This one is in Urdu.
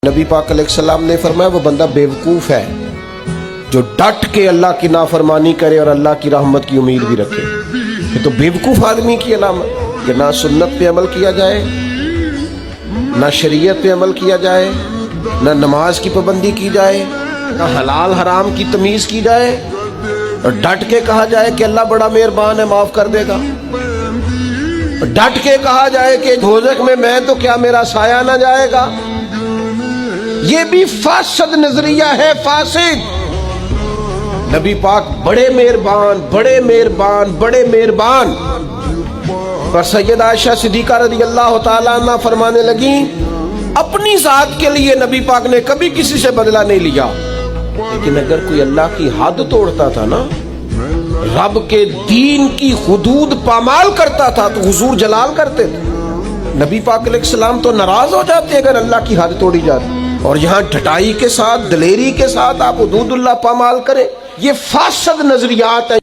نبی پاک علیہ السلام نے فرمایا وہ بندہ بیوقوف ہے جو ڈٹ کے اللہ کی نافرمانی کرے اور اللہ کی رحمت کی امید بھی رکھے. یہ تو بیوقوف آدمی کی علامت کہ نہ سنت پہ عمل کیا جائے، نہ شریعت پہ عمل کیا جائے، نہ نماز کی پابندی کی جائے، نہ حلال حرام کی تمیز کی جائے، اور ڈٹ کے کہا جائے کہ اللہ بڑا مہربان ہے معاف کر دے گا، ڈٹ کے کہا جائے کہ دوزخ میں تو کیا میرا سایہ نہ جائے گا. یہ بھی فاسد نظریہ ہے، فاسد. نبی پاک بڑے مہربان بڑے مہربان بڑے مہربان. اور سید عائشہ صدیقہ رضی اللہ تعالیٰ عنہ فرمانے لگی اپنی ذات کے لیے نبی پاک نے کبھی کسی سے بدلہ نہیں لیا، لیکن اگر کوئی اللہ کی حد توڑتا تھا نا، رب کے دین کی حدود پامال کرتا تھا تو حضور جلال کرتے تھے. نبی پاک علیہ السلام تو ناراض ہو جاتے اگر اللہ کی حد توڑی جاتی، اور یہاں ڈھٹائی کے ساتھ دلیری کے ساتھ آپ حدود اللہ پامال کریں. یہ فاسد نظریات ہیں.